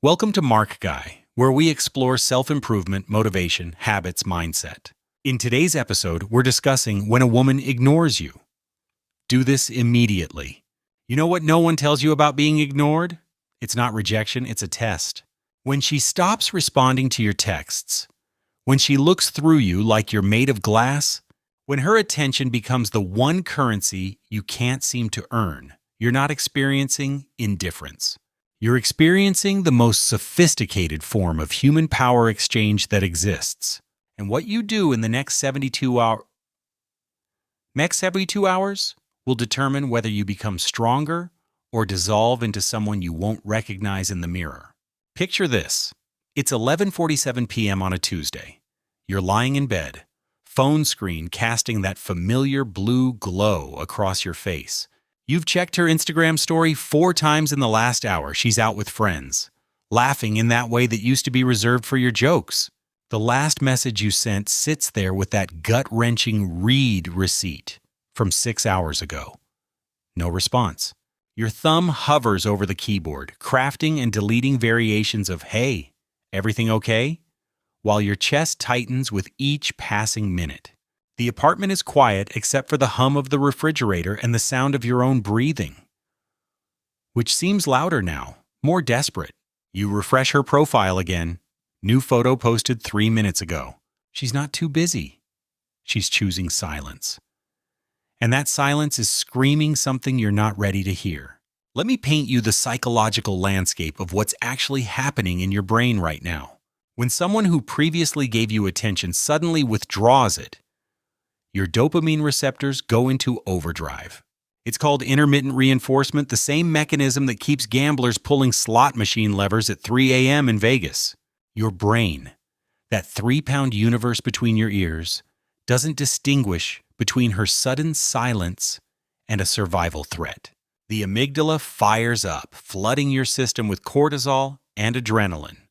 Welcome to MarkGuy, where we explore self-improvement, motivation, habits, mindset. In today's episode, we're discussing when a woman ignores you. Do this immediately. You know what no one tells you about being ignored? It's not rejection, it's a test. When she stops responding to your texts, when she looks through you like you're made of glass, when her attention becomes the one currency you can't seem to earn, you're not experiencing indifference. You're experiencing the most sophisticated form of human power exchange that exists. And what you do in the next 72 hours will determine whether you become stronger or dissolve into someone you won't recognize in the mirror. Picture this. It's 11:47 p.m. on a Tuesday. You're lying in bed, phone screen casting that familiar blue glow across your face. You've checked her Instagram story 4 times in the last hour. She's out with friends, laughing in that way that used to be reserved for your jokes. The last message you sent sits there with that gut-wrenching read receipt from 6 hours ago. No response. Your thumb hovers over the keyboard, crafting and deleting variations of, "Hey, everything okay?" while your chest tightens with each passing minute. The apartment is quiet except for the hum of the refrigerator and the sound of your own breathing, which seems louder now, more desperate. You refresh her profile again. New photo posted 3 minutes ago. She's not too busy. She's choosing silence. And that silence is screaming something you're not ready to hear. Let me paint you the psychological landscape of what's actually happening in your brain right now. When someone who previously gave you attention suddenly withdraws it, your dopamine receptors go into overdrive. It's called intermittent reinforcement, the same mechanism that keeps gamblers pulling slot machine levers at 3 a.m. in Vegas. Your brain, that 3-pound universe between your ears, doesn't distinguish between her sudden silence and a survival threat. The amygdala fires up, flooding your system with cortisol and adrenaline.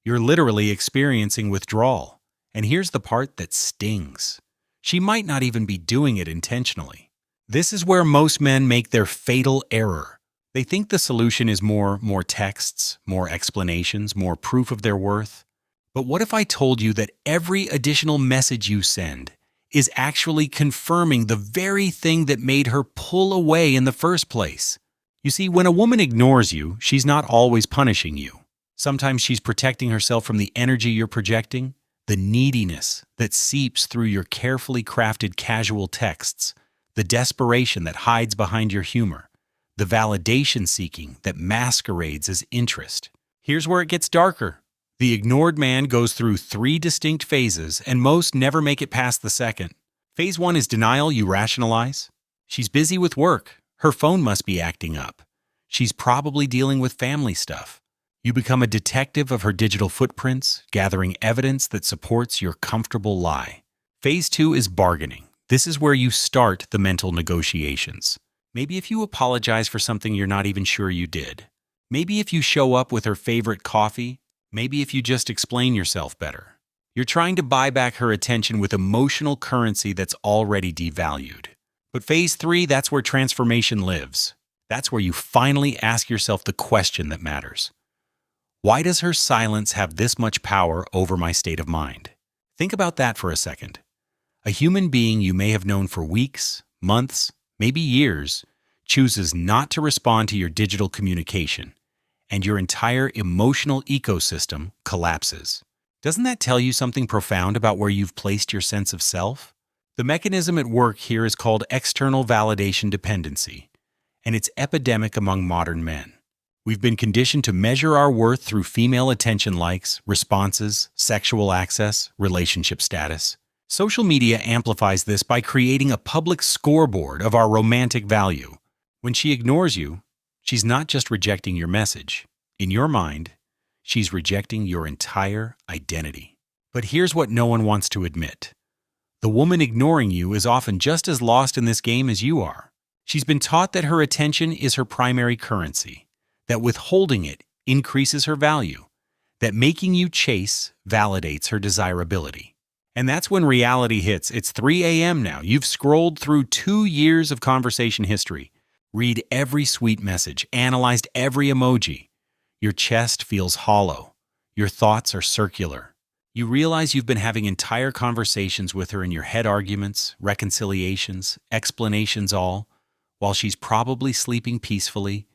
You're literally experiencing withdrawal. And here's the part that stings. She might not even be doing it intentionally. This is where most men make their fatal error. They think the solution is more texts, more explanations, more proof of their worth. But what if I told you that every additional message you send is actually confirming the very thing that made her pull away in the first place? You see, when a woman ignores you, she's not always punishing you. Sometimes she's protecting herself from the energy you're projecting, the neediness that seeps through your carefully crafted casual texts, the desperation that hides behind your humor, the validation seeking that masquerades as interest. Here's where it gets darker. The ignored man goes through 3 distinct phases, and most never make it past the second. Phase 1 is denial. You rationalize. She's busy with work. Her phone must be acting up. She's probably dealing with family stuff. You become a detective of her digital footprints, gathering evidence that supports your comfortable lie. Phase 2 is bargaining. This is where you start the mental negotiations. Maybe if you apologize for something you're not even sure you did. Maybe if you show up with her favorite coffee. Maybe if you just explain yourself better. You're trying to buy back her attention with emotional currency that's already devalued. But phase 3, that's where transformation lives. That's where you finally ask yourself the question that matters. Why does her silence have this much power over my state of mind? Think about that for a second. A human being you may have known for weeks, months, maybe years, chooses not to respond to your digital communication, and your entire emotional ecosystem collapses. Doesn't that tell you something profound about where you've placed your sense of self? The mechanism at work here is called external validation dependency, and it's epidemic among modern men. We've been conditioned to measure our worth through female attention likes, responses, sexual access, relationship status. Social media amplifies this by creating a public scoreboard of our romantic value. When she ignores you, she's not just rejecting your message. In your mind, she's rejecting your entire identity. But here's what no one wants to admit. The woman ignoring you is often just as lost in this game as you are. She's been taught that her attention is her primary currency, that withholding it increases her value, that making you chase validates her desirability. And that's when reality hits. It's 3 a.m. now. You've scrolled through 2 years of conversation history, read every sweet message, analyzed every emoji. Your chest feels hollow. Your thoughts are circular. You realize you've been having entire conversations with her in your head, arguments, reconciliations, explanations, all, while she's probably sleeping peacefully,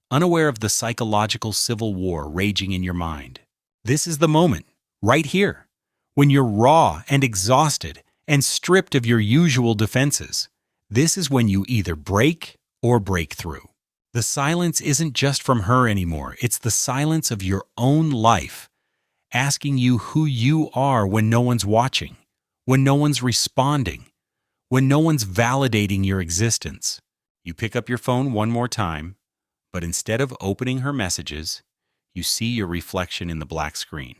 unaware of the psychological civil war raging in your mind. This is the moment, right here, when you're raw and exhausted and stripped of your usual defenses. This is when you either break or break through. The silence isn't just from her anymore. It's the silence of your own life, asking you who you are when no one's watching, when no one's responding, when no one's validating your existence. You pick up your phone one more time, but instead of opening her messages, you see your reflection in the black screen.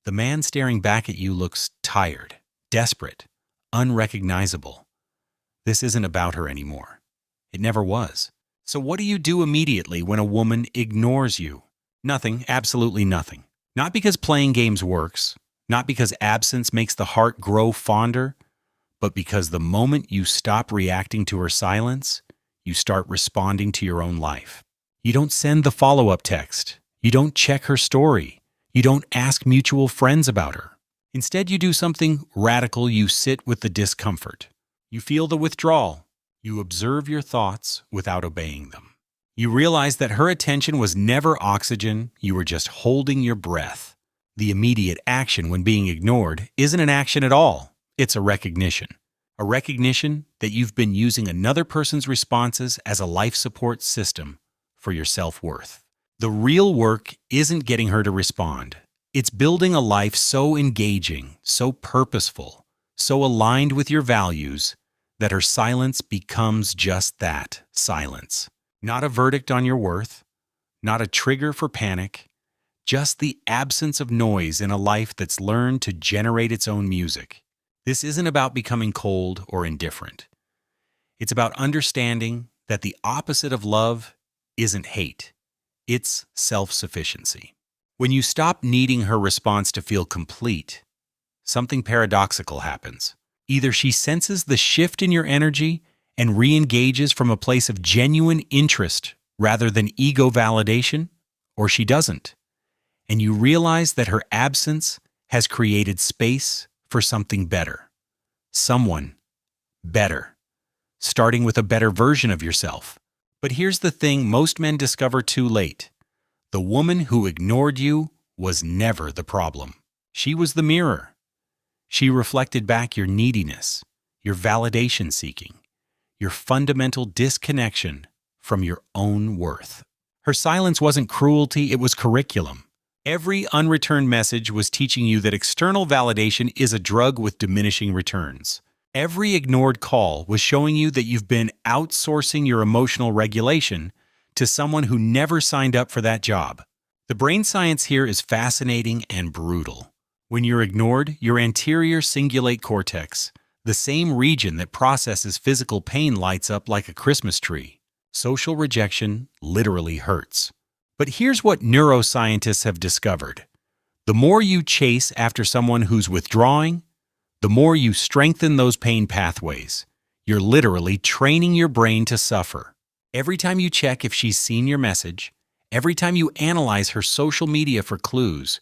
The man staring back at you looks tired, desperate, unrecognizable. This isn't about her anymore. It never was. So what do you do immediately when a woman ignores you? Nothing, absolutely nothing. Not because playing games works, not because absence makes the heart grow fonder, but because the moment you stop reacting to her silence, you start responding to your own life. You don't send the follow-up text. You don't check her story. You don't ask mutual friends about her. Instead, you do something radical. You sit with the discomfort. You feel the withdrawal. You observe your thoughts without obeying them. You realize that her attention was never oxygen. You were just holding your breath. The immediate action when being ignored isn't an action at all. It's a recognition. A recognition that you've been using another person's responses as a life support system for your self-worth. The real work isn't getting her to respond. It's building a life so engaging, so purposeful, so aligned with your values that her silence becomes just that, silence. Not a verdict on your worth, not a trigger for panic, just the absence of noise in a life that's learned to generate its own music. This isn't about becoming cold or indifferent. It's about understanding that the opposite of love isn't hate. It's self-sufficiency. When you stop needing her response to feel complete, something paradoxical happens. Either she senses the shift in your energy and re-engages from a place of genuine interest rather than ego validation, or she doesn't. And you realize that her absence has created space for something better. Someone better. Starting with a better version of yourself. But here's the thing most men discover too late. The woman who ignored you was never the problem. She was the mirror. She reflected back your neediness, your validation seeking, your fundamental disconnection from your own worth. Her silence wasn't cruelty, it was curriculum. Every unreturned message was teaching you that external validation is a drug with diminishing returns. Every ignored call was showing you that you've been outsourcing your emotional regulation to someone who never signed up for that job. The brain science here is fascinating and brutal. When you're ignored, your anterior cingulate cortex, the same region that processes physical pain, lights up like a Christmas tree. Social rejection literally hurts. But here's what neuroscientists have discovered. The more you chase after someone who's withdrawing, the more you strengthen those pain pathways. You're literally training your brain to suffer. Every time you check if she's seen your message, every time you analyze her social media for clues,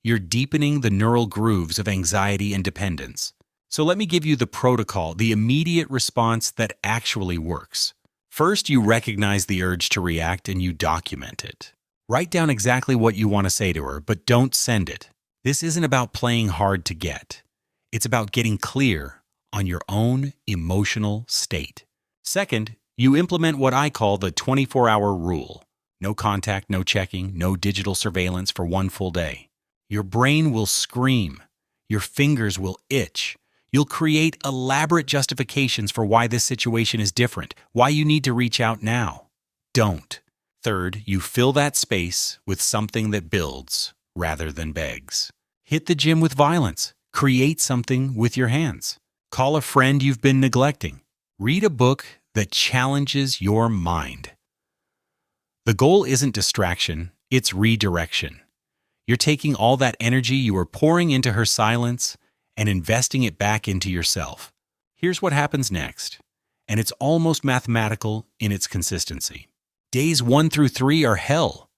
you're deepening the neural grooves of anxiety and dependence. So let me give you the protocol, the immediate response that actually works. First, you recognize the urge to react and you document it. Write down exactly what you want to say to her, but don't send it. This isn't about playing hard to get. It's about getting clear on your own emotional state. Second, you implement what I call the 24-hour rule. No contact, no checking, no digital surveillance for one full day. Your brain will scream. Your fingers will itch. You'll create elaborate justifications for why this situation is different, why you need to reach out now. Don't. Third, you fill that space with something that builds rather than begs. Hit the gym with violence. Create something with your hands. Call a friend you've been neglecting. Read a book that challenges your mind. The goal isn't distraction, it's redirection. You're taking all that energy you were pouring into her silence and investing it back into yourself. Here's what happens next, and it's almost mathematical in its consistency. Days 1 through 3 are hell.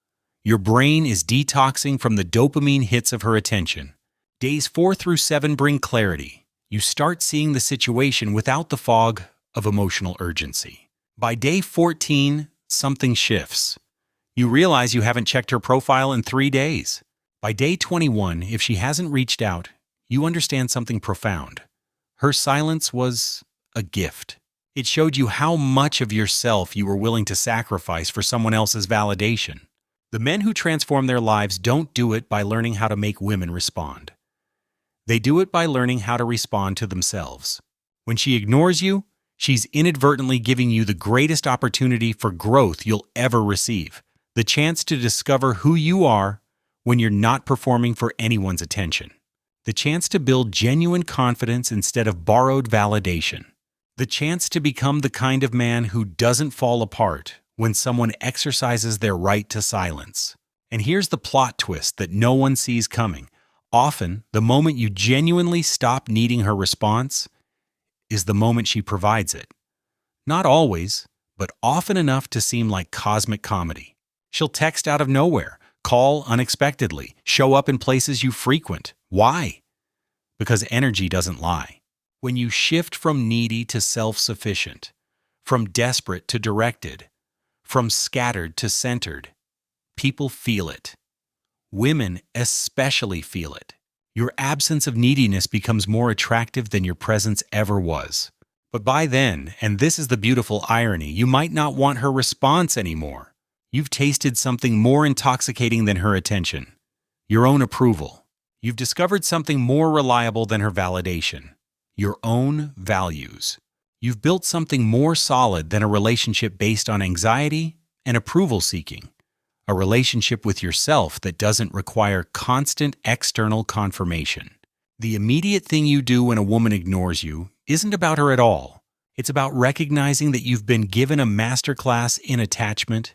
Your brain is detoxing from the dopamine hits of her attention. Days 4 through 7 bring clarity. You start seeing the situation without the fog of emotional urgency. By day 14, something shifts. You realize you haven't checked her profile in 3 days. By day 21, if she hasn't reached out, you understand something profound. Her silence was a gift. It showed you how much of yourself you were willing to sacrifice for someone else's validation. The men who transform their lives don't do it by learning how to make women respond. They do it by learning how to respond to themselves. When she ignores you, she's inadvertently giving you the greatest opportunity for growth you'll ever receive. The chance to discover who you are when you're not performing for anyone's attention. The chance to build genuine confidence instead of borrowed validation. The chance to become the kind of man who doesn't fall apart when someone exercises their right to silence. And here's the plot twist that no one sees coming. Often, the moment you genuinely stop needing her response is the moment she provides it. Not always, but often enough to seem like cosmic comedy. She'll text out of nowhere, call unexpectedly, show up in places you frequent. Why? Because energy doesn't lie. When you shift from needy to self-sufficient, from desperate to directed, from scattered to centered, people feel it. Women especially feel it. Your absence of neediness becomes more attractive than your presence ever was. But by then, and this is the beautiful irony, you might not want her response anymore. You've tasted something more intoxicating than her attention, your own approval. You've discovered something more reliable than her validation, your own values. You've built something more solid than a relationship based on anxiety and approval seeking, a relationship with yourself that doesn't require constant external confirmation. The immediate thing you do when a woman ignores you isn't about her at all. It's about recognizing that you've been given a masterclass in attachment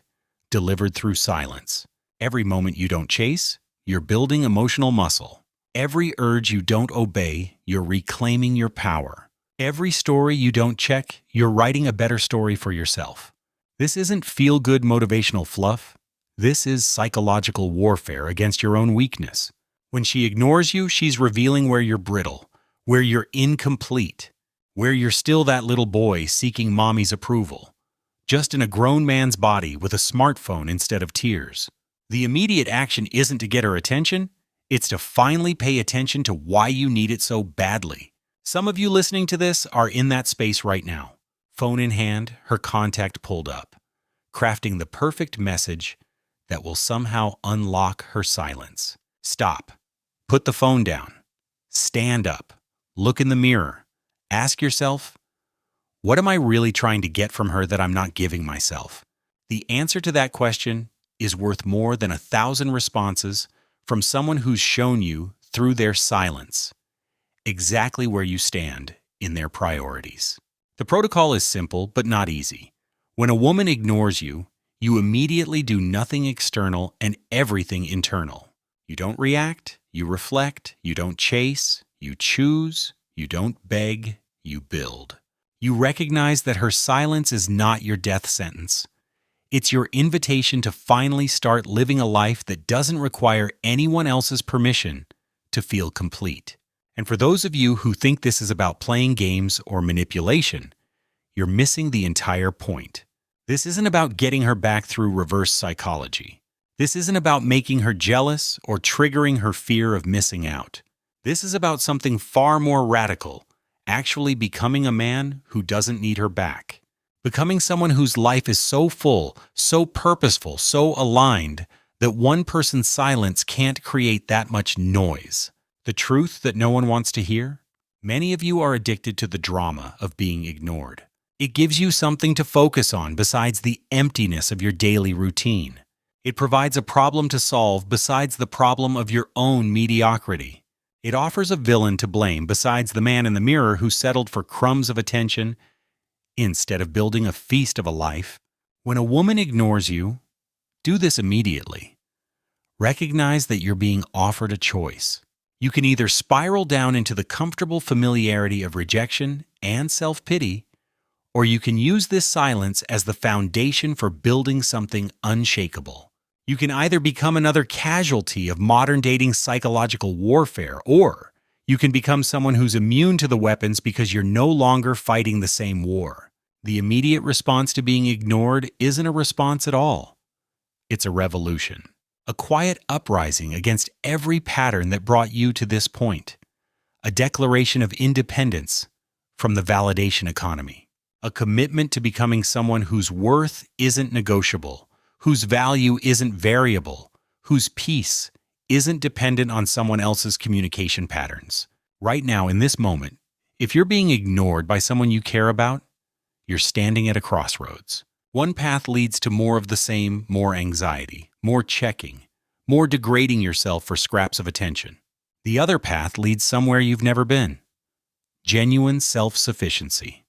delivered through silence. Every moment you don't chase, you're building emotional muscle. Every urge you don't obey, you're reclaiming your power. Every story you don't check, you're writing a better story for yourself. This isn't feel-good motivational fluff. This is psychological warfare against your own weakness. When she ignores you, she's revealing where you're brittle, where you're incomplete, where you're still that little boy seeking mommy's approval, just in a grown man's body with a smartphone instead of tears. The immediate action isn't to get her attention, it's to finally pay attention to why you need it so badly. Some of you listening to this are in that space right now. Phone in hand, her contact pulled up, crafting the perfect message that will somehow unlock her silence. Stop. Put the phone down. Stand up. Look in the mirror. Ask yourself, what am I really trying to get from her that I'm not giving myself? The answer to that question is worth more than 1,000 responses from someone who's shown you through their silence exactly where you stand in their priorities. The protocol is simple but not easy. When a woman ignores you, you immediately do nothing external and everything internal. You don't react, you reflect, you don't chase, you choose, you don't beg, you build. You recognize that her silence is not your death sentence. It's your invitation to finally start living a life that doesn't require anyone else's permission to feel complete. And for those of you who think this is about playing games or manipulation, you're missing the entire point. This isn't about getting her back through reverse psychology. This isn't about making her jealous or triggering her fear of missing out. This is about something far more radical, actually becoming a man who doesn't need her back. Becoming someone whose life is so full, so purposeful, so aligned that one person's silence can't create that much noise. The truth that no one wants to hear? Many of you are addicted to the drama of being ignored. It gives you something to focus on besides the emptiness of your daily routine. It provides a problem to solve besides the problem of your own mediocrity. It offers a villain to blame besides the man in the mirror who settled for crumbs of attention instead of building a feast of a life. When a woman ignores you, do this immediately. Recognize that you're being offered a choice. You can either spiral down into the comfortable familiarity of rejection and self-pity, or you can use this silence as the foundation for building something unshakable. You can either become another casualty of modern dating psychological warfare, or you can become someone who's immune to the weapons because you're no longer fighting the same war. The immediate response to being ignored isn't a response at all. It's a revolution. A quiet uprising against every pattern that brought you to this point. A declaration of independence from the validation economy. A commitment to becoming someone whose worth isn't negotiable, whose value isn't variable, whose peace isn't dependent on someone else's communication patterns. Right now, in this moment, if you're being ignored by someone you care about, you're standing at a crossroads. One path leads to more of the same, more anxiety, more checking, more degrading yourself for scraps of attention. The other path leads somewhere you've never been. Genuine self-sufficiency.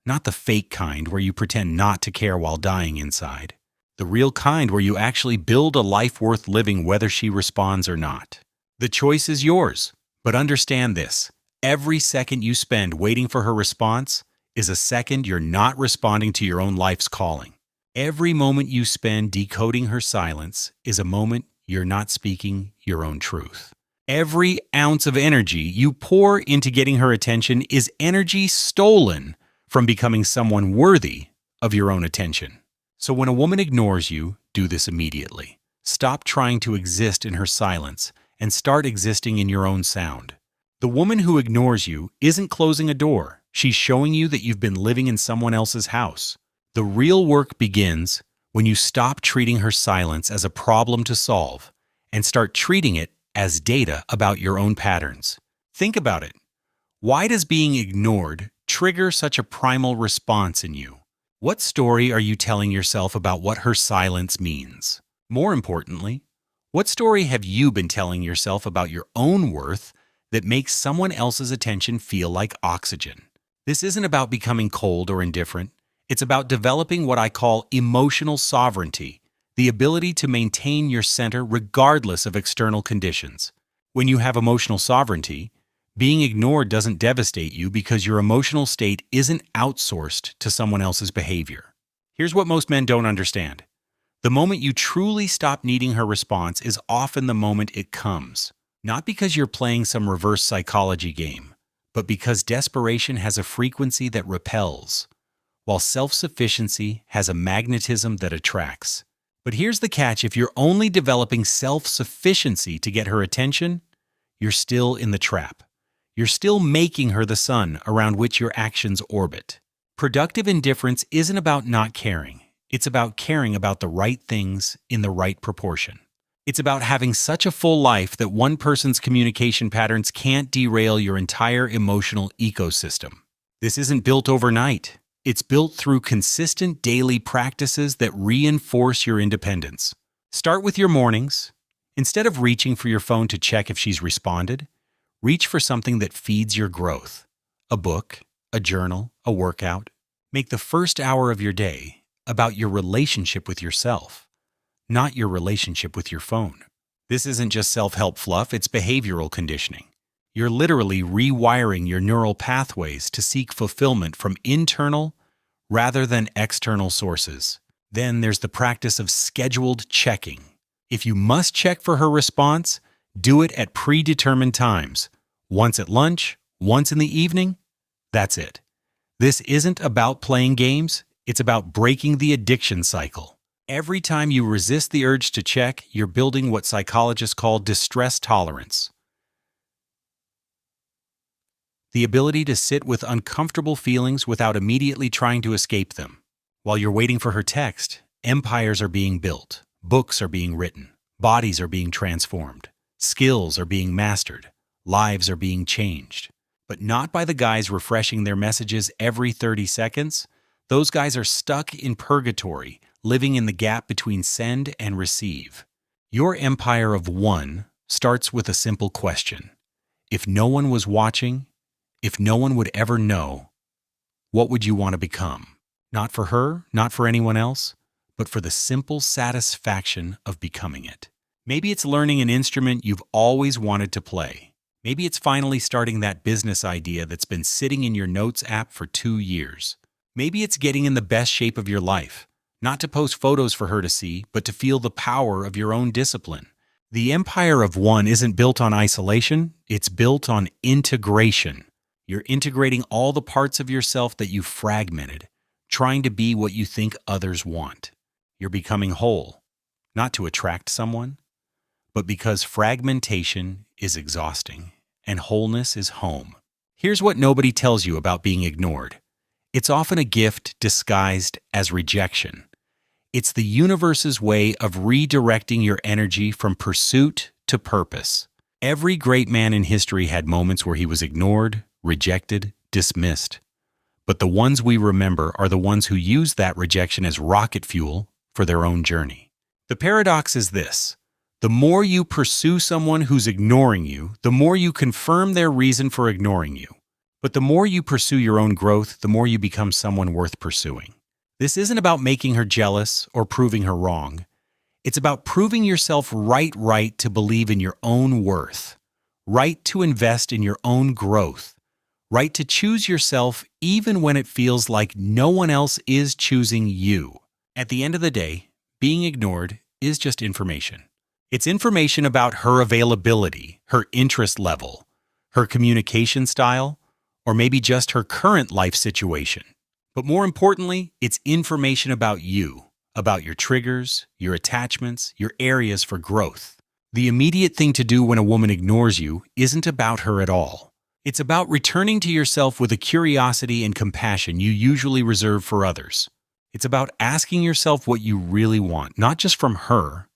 Not the fake kind where you pretend not to care while dying inside. The real kind where you actually build a life worth living whether she responds or not. The choice is yours, but understand this. Every second you spend waiting for her response is a second you're not responding to your own life's calling. Every moment you spend decoding her silence is a moment you're not speaking your own truth. Every ounce of energy you pour into getting her attention is energy stolen from becoming someone worthy of your own attention. So when a woman ignores you, do this immediately. Stop trying to exist in her silence and start existing in your own sound. The woman who ignores you isn't closing a door. She's showing you that you've been living in someone else's house. The real work begins when you stop treating her silence as a problem to solve and start treating it as data about your own patterns. Think about it. Why does being ignored trigger such a primal response in you? What story are you telling yourself about what her silence means? More importantly, what story have you been telling yourself about your own worth that makes someone else's attention feel like oxygen? This isn't about becoming cold or indifferent. It's about developing what I call emotional sovereignty, the ability to maintain your center regardless of external conditions. When you have emotional sovereignty, being ignored doesn't devastate you because your emotional state isn't outsourced to someone else's behavior. Here's what most men don't understand. The moment you truly stop needing her response is often the moment it comes. Not because you're playing some reverse psychology game, but because desperation has a frequency that repels, while self-sufficiency has a magnetism that attracts. But here's the catch: if you're only developing self-sufficiency to get her attention, you're still in the trap. You're still making her the sun around which your actions orbit. Productive indifference isn't about not caring. It's about caring about the right things in the right proportion. It's about having such a full life that one person's communication patterns can't derail your entire emotional ecosystem. This isn't built overnight. It's built through consistent daily practices that reinforce your independence. Start with your mornings. Instead of reaching for your phone to check if she's responded, reach for something that feeds your growth. A book, a journal, a workout. Make the first hour of your day about your relationship with yourself, not your relationship with your phone. This isn't just self-help fluff, it's behavioral conditioning. You're literally rewiring your neural pathways to seek fulfillment from internal rather than external sources. Then there's the practice of scheduled checking. If you must check for her response, do it at predetermined times. Once at lunch, once in the evening. That's it. This isn't about playing games, it's about breaking the addiction cycle. Every time you resist the urge to check, you're building what psychologists call distress tolerance. The ability to sit with uncomfortable feelings without immediately trying to escape them. While you're waiting for her text, empires are being built, books are being written, bodies are being transformed, skills are being mastered, lives are being changed. But not by the guys refreshing their messages every 30 seconds. Those guys are stuck in purgatory, living in the gap between send and receive. Your empire of one starts with a simple question. If no one was watching, if no one would ever know, what would you want to become? Not for her, not for anyone else, but for the simple satisfaction of becoming it. Maybe it's learning an instrument you've always wanted to play. Maybe it's finally starting that business idea that's been sitting in your notes app for 2 years. Maybe it's getting in the best shape of your life, Not to post photos for her to see, but to feel the power of your own discipline. The empire of one isn't built on isolation, it's built on integration. You're integrating all the parts of yourself that you fragmented, trying to be what you think others want. You're becoming whole, not to attract someone, but because fragmentation is exhausting and wholeness is home. Here's what nobody tells you about being ignored. It's often a gift disguised as rejection. It's the universe's way of redirecting your energy from pursuit to purpose. Every great man in history had moments where he was ignored, rejected, dismissed. But the ones we remember are the ones who used that rejection as rocket fuel for their own journey. The paradox is this: the more you pursue someone who's ignoring you, the more you confirm their reason for ignoring you. But the more you pursue your own growth, the more you become someone worth pursuing. This isn't about making her jealous or proving her wrong. It's about proving yourself right to believe in your own worth, right to invest in your own growth, right to choose yourself even when it feels like no one else is choosing you. At the end of the day, being ignored is just information. It's information about her availability, her interest level, her communication style, or maybe just her current life situation. But more importantly, it's information about you, about your triggers, your attachments, your areas for growth. The immediate thing to do when a woman ignores you isn't about her at all. It's about returning to yourself with a curiosity and compassion you usually reserve for others. It's about asking yourself what you really want, not just from her,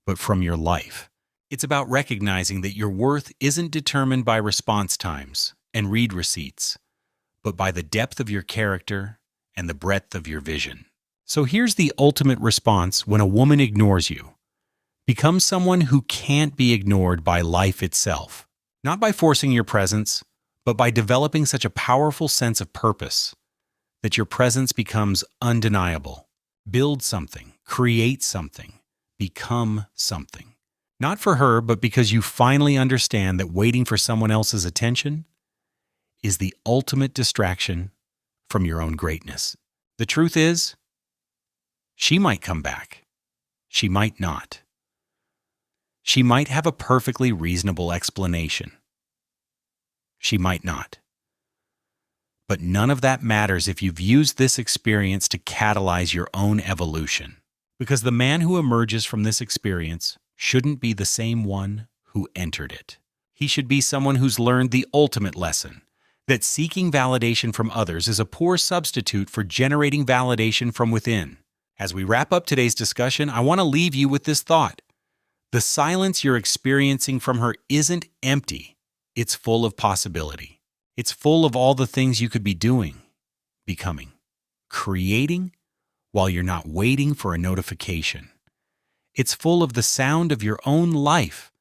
but from your life. It's about recognizing that your worth isn't determined by response times and read receipts, but by the depth of your character and the breadth of your vision. So here's the ultimate response when a woman ignores you. Become someone who can't be ignored by life itself. Not by forcing your presence, but by developing such a powerful sense of purpose that your presence becomes undeniable. Build something, create something, become something. Not for her, but because you finally understand that waiting for someone else's attention is the ultimate distraction from your own greatness. The truth is, she might come back. She might not. She might have a perfectly reasonable explanation. She might not. But none of that matters if you've used this experience to catalyze your own evolution. Because the man who emerges from this experience shouldn't be the same one who entered it. He should be someone who's learned the ultimate lesson, that seeking validation from others is a poor substitute for generating validation from within. As we wrap up today's discussion, I want to leave you with this thought. The silence you're experiencing from her isn't empty. It's full of possibility. It's full of all the things you could be doing, becoming, creating, while you're not waiting for a notification. It's full of the sound of your own life,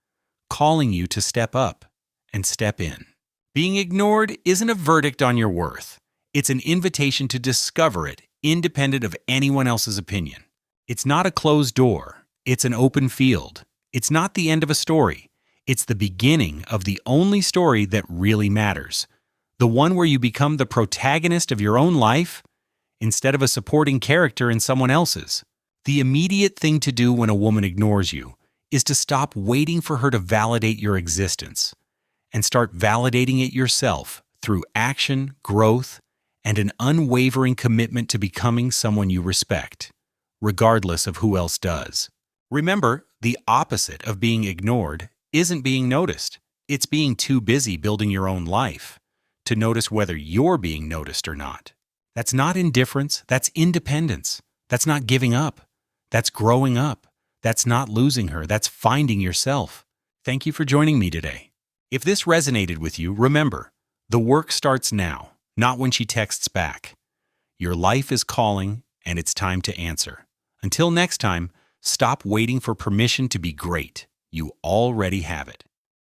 calling you to step up and step in. Being ignored isn't a verdict on your worth. It's an invitation to discover it, independent of anyone else's opinion. It's not a closed door. It's an open field. It's not the end of a story. It's the beginning of the only story that really matters. The one where you become the protagonist of your own life instead of a supporting character in someone else's. The immediate thing to do when a woman ignores you is to stop waiting for her to validate your existence and start validating it yourself through action, growth, and an unwavering commitment to becoming someone you respect, regardless of who else does. Remember, the opposite of being ignored isn't being noticed. It's being too busy building your own life to notice whether you're being noticed or not. That's not indifference, that's independence. That's not giving up. That's growing up. That's not losing her. That's finding yourself. Thank you for joining me today. If this resonated with you, remember, the work starts now, not when she texts back. Your life is calling, and it's time to answer. Until next time, stop waiting for permission to be great. You already have it.